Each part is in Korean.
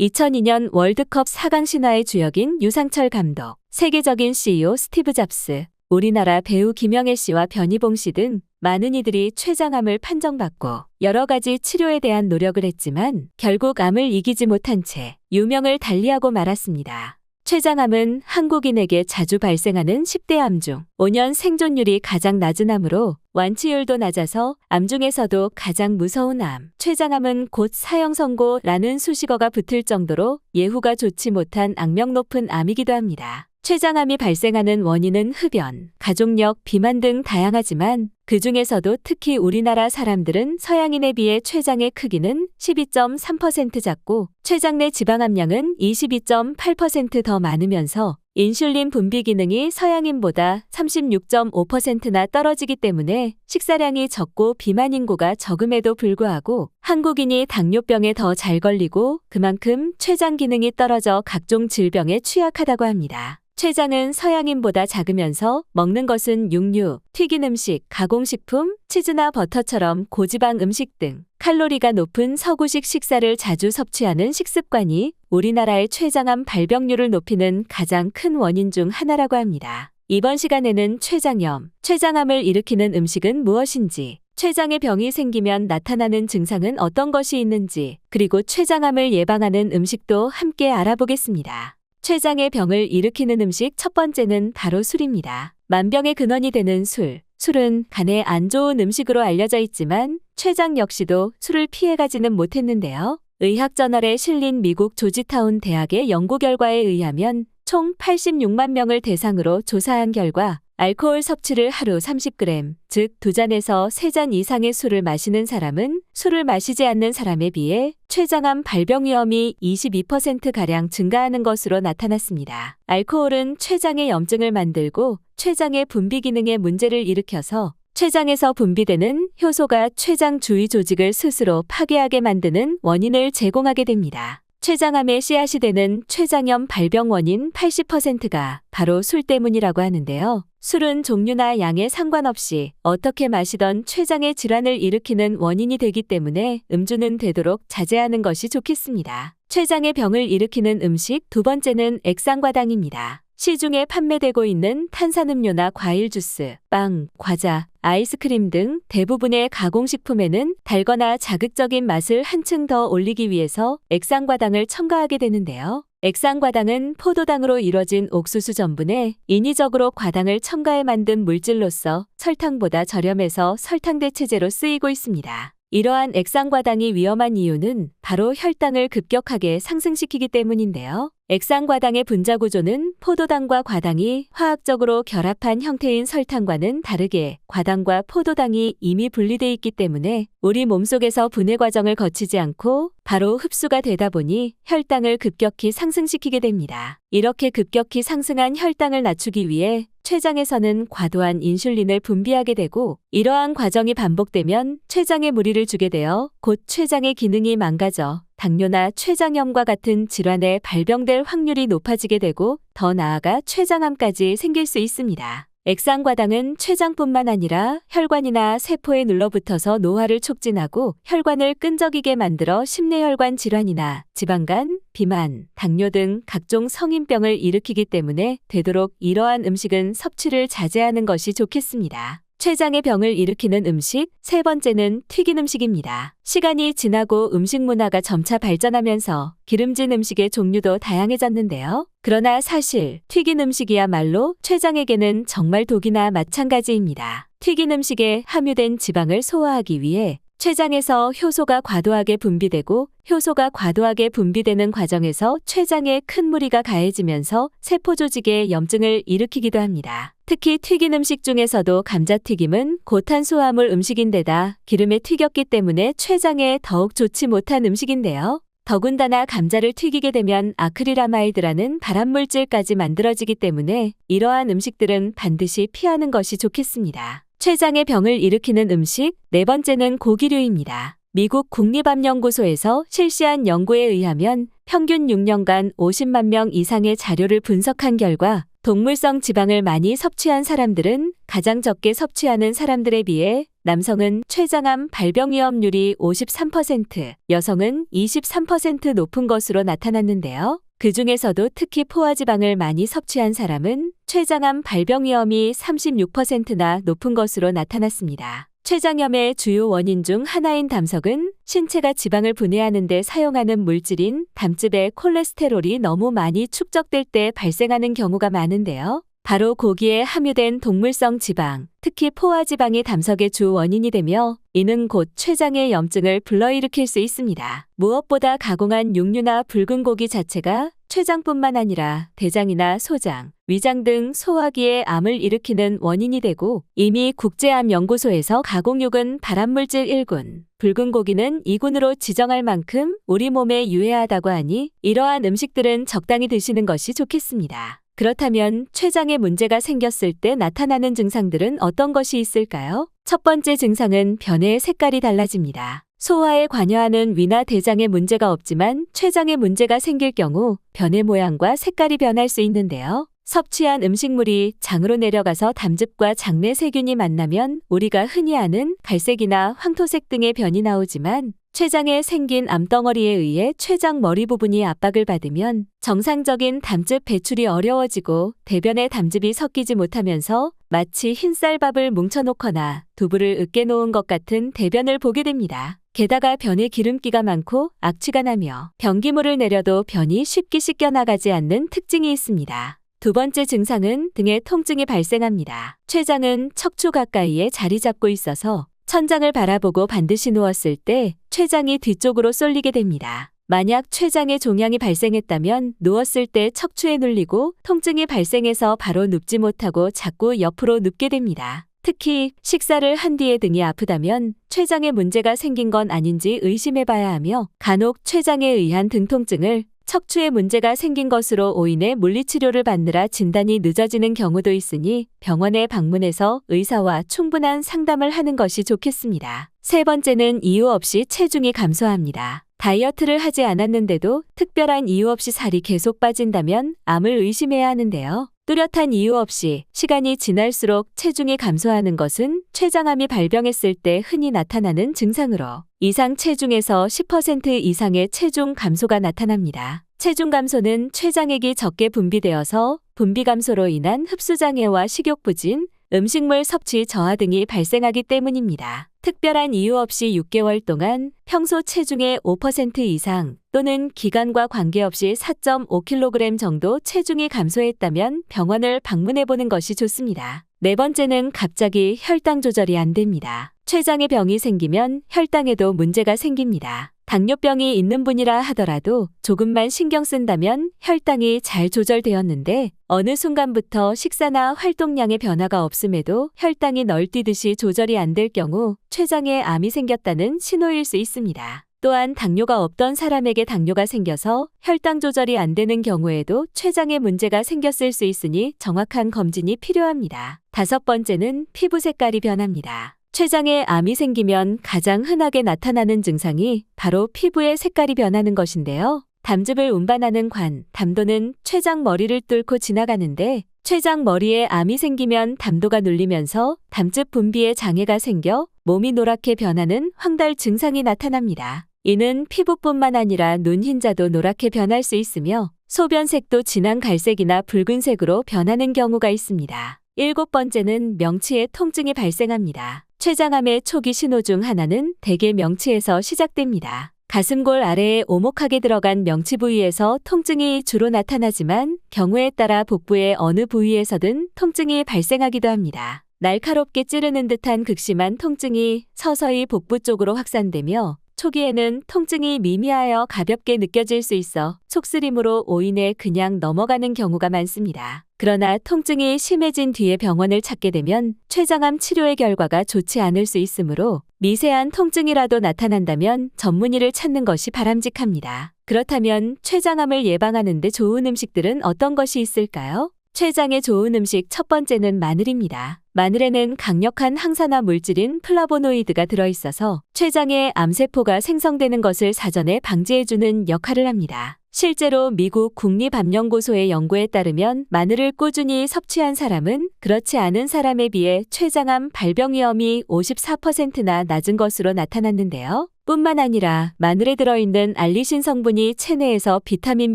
2002년 월드컵 4강 신화의 주역인 유상철 감독, 세계적인 CEO 스티브 잡스, 우리나라 배우 김영애 씨와 변희봉 씨 등 많은 이들이 췌장암을 판정받고 여러 가지 치료에 대한 노력을 했지만 결국 암을 이기지 못한 채 유명을 달리하고 말았습니다. 췌장암은 한국인에게 자주 발생하는 10대 암 중 5년 생존율이 가장 낮은 암으로 완치율도 낮아서 암 중에서도 가장 무서운 암, 췌장암은 곧 사형 선고라는 수식어가 붙을 정도로 예후가 좋지 못한 악명 높은 암이기도 합니다. 췌장암이 발생하는 원인은 흡연, 가족력, 비만 등 다양하지만 그 중에서도 특히 우리나라 사람들은 서양인에 비해 췌장의 크기는 12.3% 작고 췌장 내 지방 함량은 22.8% 더 많으면서 인슐린 분비 기능이 서양인보다 36.5%나 떨어지기 때문에 식사량이 적고 비만 인구가 적음에도 불구하고 한국인이 당뇨병에 더 잘 걸리고 그만큼 췌장 기능이 떨어져 각종 질병에 취약하다고 합니다. 췌장은 서양인보다 작으면서 먹는 것은 육류, 튀긴 음식, 가공식품, 치즈나 버터처럼 고지방 음식 등 칼로리가 높은 서구식 식사를 자주 섭취하는 식습관이 우리나라의 췌장암 발병률을 높이는 가장 큰 원인 중 하나라고 합니다. 이번 시간에는 췌장염, 췌장암을 일으키는 음식은 무엇인지, 췌장의 병이 생기면 나타나는 증상은 어떤 것이 있는지, 그리고 췌장암을 예방하는 음식도 함께 알아보겠습니다. 췌장의 병을 일으키는 음식 첫 번째는 바로 술입니다. 만병의 근원이 되는 술. 술은 간에 안 좋은 음식으로 알려져 있지만 췌장 역시도 술을 피해가지는 못했는데요. 의학저널에 실린 미국 조지타운 대학의 연구 결과에 의하면 총 86만 명을 대상으로 조사한 결과 알코올 섭취를 하루 30g, 즉 2잔에서 3잔 이상의 술을 마시는 사람은 술을 마시지 않는 사람에 비해 췌장암 발병 위험이 22%가량 증가하는 것으로 나타났습니다. 알코올은 췌장의 염증을 만들고 췌장의 분비 기능에 문제를 일으켜서 췌장에서 분비되는 효소가 췌장 주위 조직을 스스로 파괴하게 만드는 원인을 제공하게 됩니다. 췌장암의 씨앗이 되는 췌장염 발병 원인 80%가 바로 술 때문이라고 하는데요. 술은 종류나 양에 상관없이 어떻게 마시던 췌장의 질환을 일으키는 원인이 되기 때문에 음주는 되도록 자제하는 것이 좋겠습니다. 췌장의 병을 일으키는 음식 두 번째는 액상과당입니다. 시중에 판매되고 있는 탄산음료나 과일 주스, 빵, 과자, 아이스크림 등 대부분의 가공식품에는 달거나 자극적인 맛을 한층 더 올리기 위해서 액상과당을 첨가하게 되는데요. 액상과당은 포도당으로 이뤄진 옥수수 전분에 인위적으로 과당을 첨가해 만든 물질로서 설탕보다 저렴해서 설탕 대체제로 쓰이고 있습니다. 이러한 액상과당이 위험한 이유는 바로 혈당을 급격하게 상승시키기 때문인데요. 액상과당의 분자 구조는 포도당과 과당이 화학적으로 결합한 형태인 설탕과는 다르게 과당과 포도당이 이미 분리돼 있기 때문에 우리 몸속에서 분해 과정을 거치지 않고 바로 흡수가 되다 보니 혈당을 급격히 상승시키게 됩니다. 이렇게 급격히 상승한 혈당을 낮추기 위해 췌장에서는 과도한 인슐린을 분비하게 되고 이러한 과정이 반복되면 췌장에 무리를 주게 되어 곧 췌장의 기능이 망가져 당뇨나 췌장염과 같은 질환에 발병될 확률이 높아지게 되고 더 나아가 췌장암까지 생길 수 있습니다. 액상과당은 췌장뿐만 아니라 혈관이나 세포에 눌러붙어서 노화를 촉진하고 혈관을 끈적이게 만들어 심내혈관 질환이나 지방간, 비만, 당뇨 등 각종 성인병을 일으키기 때문에 되도록 이러한 음식은 섭취를 자제하는 것이 좋겠습니다. 췌장의 병을 일으키는 음식 세 번째는 튀긴 음식입니다. 시간이 지나고 음식 문화가 점차 발전하면서 기름진 음식의 종류도 다양해졌는데요. 그러나 사실 튀긴 음식이야말로 췌장에게는 정말 독이나 마찬가지입니다. 튀긴 음식에 함유된 지방을 소화하기 위해 췌장에서 효소가 과도하게 분비되고 효소가 과도하게 분비되는 과정에서 췌장에 큰 무리가 가해지면서 세포 조직에 염증을 일으키기도 합니다. 특히 튀긴 음식 중에서도 감자튀김은 고탄수화물 음식인데다 기름에 튀겼기 때문에 췌장에 더욱 좋지 못한 음식인데요. 더군다나 감자를 튀기게 되면 아크릴아마이드라는 발암물질까지 만들어지기 때문에 이러한 음식들은 반드시 피하는 것이 좋겠습니다. 췌장의 병을 일으키는 음식 네 번째는 고기류입니다. 미국 국립암연구소에서 실시한 연구에 의하면 평균 6년간 50만 명 이상의 자료를 분석한 결과 동물성 지방을 많이 섭취한 사람들은 가장 적게 섭취하는 사람들에 비해 남성은 췌장암 발병 위험률이 53%, 여성은 23% 높은 것으로 나타났는데요. 그 중에서도 특히 포화지방을 많이 섭취한 사람은 췌장암 발병 위험이 36%나 높은 것으로 나타났습니다. 췌장염의 주요 원인 중 하나인 담석은 신체가 지방을 분해하는 데 사용하는 물질인 담즙에 콜레스테롤이 너무 많이 축적될 때 발생하는 경우가 많은데요. 바로 고기에 함유된 동물성 지방, 특히 포화지방이 담석의 주 원인이 되며 이는 곧 췌장의 염증을 불러일으킬 수 있습니다. 무엇보다 가공한 육류나 붉은 고기 자체가 췌장뿐만 아니라 대장이나 소장, 위장 등 소화기의 암을 일으키는 원인이 되고 이미 국제암연구소에서 가공육은 발암물질 1군, 붉은 고기는 2군으로 지정할 만큼 우리 몸에 유해하다고 하니 이러한 음식들은 적당히 드시는 것이 좋겠습니다. 그렇다면 췌장에 문제가 생겼을 때 나타나는 증상들은 어떤 것이 있을까요? 첫 번째 증상은 변의 색깔이 달라집니다. 소화에 관여하는 위나 대장에 문제가 없지만 췌장에 문제가 생길 경우 변의 모양과 색깔이 변할 수 있는데요. 섭취한 음식물이 장으로 내려가서 담즙과 장내 세균이 만나면 우리가 흔히 아는 갈색이나 황토색 등의 변이 나오지만 췌장에 생긴 암덩어리에 의해 췌장 머리 부분이 압박을 받으면 정상적인 담즙 배출이 어려워지고 대변에 담즙이 섞이지 못하면서 마치 흰쌀밥을 뭉쳐놓거나 두부를 으깨놓은 것 같은 대변을 보게 됩니다. 게다가 변에 기름기가 많고 악취가 나며 변기물을 내려도 변이 쉽게 씻겨나가지 않는 특징이 있습니다. 두 번째 증상은 등의 통증이 발생합니다. 췌장은 척추 가까이에 자리 잡고 있어서 천장을 바라보고 반드시 누웠을 때 췌장이 뒤쪽으로 쏠리게 됩니다. 만약 췌장에 종양이 발생했다면 누웠을 때 척추에 눌리고 통증이 발생해서 바로 눕지 못하고 자꾸 옆으로 눕게 됩니다. 특히 식사를 한 뒤에 등이 아프다면 췌장에 문제가 생긴 건 아닌지 의심해봐야 하며 간혹 췌장에 의한 등 통증을 척추에 문제가 생긴 것으로 오인해 물리치료를 받느라 진단이 늦어지는 경우도 있으니 병원에 방문해서 의사와 충분한 상담을 하는 것이 좋겠습니다. 세 번째는 이유 없이 체중이 감소합니다. 다이어트를 하지 않았는데도 특별한 이유 없이 살이 계속 빠진다면 암을 의심해야 하는데요. 뚜렷한 이유 없이 시간이 지날수록 체중이 감소하는 것은 췌장암이 발병했을 때 흔히 나타나는 증상으로 이상 체중에서 10% 이상의 체중 감소가 나타납니다. 체중 감소는 췌장액이 적게 분비되어서 분비 감소로 인한 흡수장애와 식욕부진, 음식물 섭취 저하 등이 발생하기 때문입니다. 특별한 이유 없이 6개월 동안 평소 체중의 5% 이상 또는 기간과 관계없이 4.5kg 정도 체중이 감소했다면 병원을 방문해보는 것이 좋습니다. 네 번째는 갑자기 혈당 조절이 안 됩니다. 췌장에 병이 생기면 혈당에도 문제가 생깁니다. 당뇨병이 있는 분이라 하더라도 조금만 신경 쓴다면 혈당이 잘 조절되었는데 어느 순간부터 식사나 활동량의 변화가 없음에도 혈당이 널뛰듯이 조절이 안 될 경우 췌장에 암이 생겼다는 신호일 수 있습니다. 또한 당뇨가 없던 사람에게 당뇨가 생겨서 혈당 조절이 안 되는 경우에도 췌장에 문제가 생겼을 수 있으니 정확한 검진이 필요합니다. 다섯 번째는 피부 색깔이 변합니다. 췌장에 암이 생기면 가장 흔하게 나타나는 증상이 바로 피부의 색깔이 변하는 것인데요. 담즙을 운반하는 관, 담도는 췌장 머리를 뚫고 지나가는데 췌장 머리에 암이 생기면 담도가 눌리면서 담즙 분비에 장애가 생겨 몸이 노랗게 변하는 황달 증상이 나타납니다. 이는 피부뿐만 아니라 눈 흰자도 노랗게 변할 수 있으며 소변색도 진한 갈색이나 붉은색으로 변하는 경우가 있습니다. 일곱 번째는 명치에 통증이 발생합니다. 췌장암의 초기 신호 중 하나는 대개 명치에서 시작됩니다. 가슴골 아래에 오목하게 들어간 명치 부위에서 통증이 주로 나타나지만 경우에 따라 복부의 어느 부위에서든 통증이 발생하기도 합니다. 날카롭게 찌르는 듯한 극심한 통증이 서서히 복부 쪽으로 확산되며 초기에는 통증이 미미하여 가볍게 느껴질 수 있어 속쓰림으로 오인해 그냥 넘어가는 경우가 많습니다. 그러나 통증이 심해진 뒤에 병원을 찾게 되면 췌장암 치료의 결과가 좋지 않을 수 있으므로 미세한 통증이라도 나타난다면 전문의를 찾는 것이 바람직합니다. 그렇다면 췌장암을 예방하는 데 좋은 음식들은 어떤 것이 있을까요? 췌장에 좋은 음식 첫 번째는 마늘입니다. 마늘에는 강력한 항산화 물질인 플라보노이드가 들어있어서 췌장에 암세포가 생성되는 것을 사전에 방지해주는 역할을 합니다. 실제로 미국 국립암연구소의 연구에 따르면 마늘을 꾸준히 섭취한 사람은 그렇지 않은 사람에 비해 췌장암 발병 위험이 54%나 낮은 것으로 나타났는데요. 뿐만 아니라 마늘에 들어있는 알리신 성분이 체내에서 비타민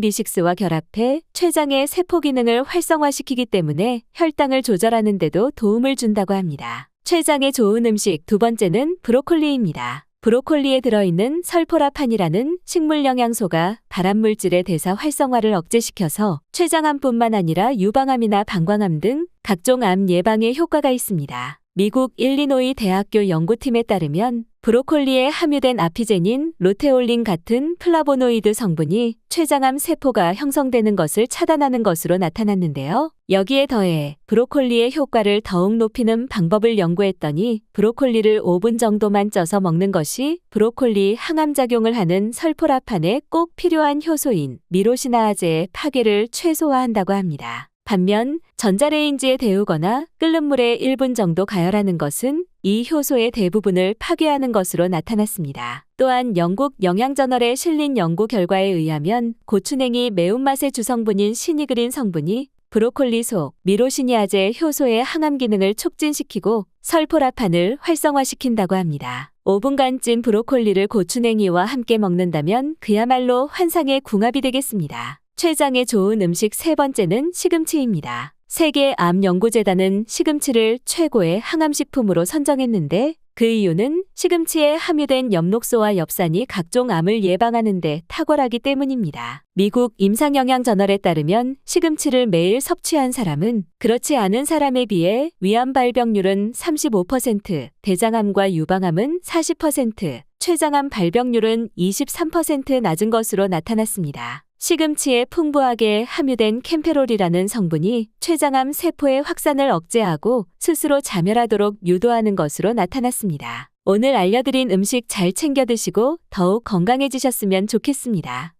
B6와 결합해 췌장의 세포 기능을 활성화시키기 때문에 혈당을 조절하는 데도 도움을 준다고 합니다. 췌장에 좋은 음식 두 번째는 브로콜리입니다. 브로콜리에 들어있는 설포라판이라는 식물 영양소가 발암물질의 대사 활성화를 억제시켜서 췌장암뿐만 아니라 유방암이나 방광암 등 각종 암 예방에 효과가 있습니다. 미국 일리노이 대학교 연구팀에 따르면 브로콜리에 함유된 아피제닌, 로테올린 같은 플라보노이드 성분이 췌장암 세포가 형성되는 것을 차단하는 것으로 나타났는데요. 여기에 더해 브로콜리의 효과를 더욱 높이는 방법을 연구했더니 브로콜리를 5분 정도만 쪄서 먹는 것이 브로콜리 항암작용을 하는 설포라판에 꼭 필요한 효소인 미로시나아제의 파괴를 최소화한다고 합니다. 반면 전자레인지에 데우거나 끓는 물에 1분 정도 가열하는 것은 이 효소의 대부분을 파괴하는 것으로 나타났습니다. 또한 영국 영양저널에 실린 연구 결과에 의하면 고추냉이 매운맛의 주성분인 시니그린 성분이 브로콜리 속 미로시니아제 효소의 항암 기능을 촉진시키고 설포라판을 활성화시킨다고 합니다. 5분간 찐 브로콜리를 고추냉이와 함께 먹는다면 그야말로 환상의 궁합이 되겠습니다. 췌장에 좋은 음식 세 번째는 시금치입니다. 세계암연구재단은 시금치를 최고의 항암식품으로 선정했는데 그 이유는 시금치에 함유된 엽록소와 엽산이 각종 암을 예방하는 데 탁월하기 때문입니다. 미국 임상영양저널에 따르면 시금치를 매일 섭취한 사람은 그렇지 않은 사람에 비해 위암 발병률은 35%, 대장암과 유방암은 40%, 췌장암 발병률은 23% 낮은 것으로 나타났습니다. 시금치에 풍부하게 함유된 캠페롤이라는 성분이 췌장암 세포의 확산을 억제하고 스스로 자멸하도록 유도하는 것으로 나타났습니다. 오늘 알려드린 음식 잘 챙겨 드시고 더욱 건강해지셨으면 좋겠습니다.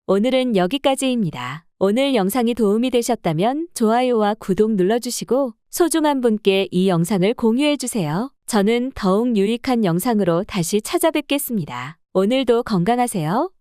오늘은 여기까지입니다. 오늘 영상이 도움이 되셨다면 좋아요와 구독 눌러주시고 소중한 분께 이 영상을 공유해주세요. 저는 더욱 유익한 영상으로 다시 찾아뵙겠습니다. 오늘도 건강하세요.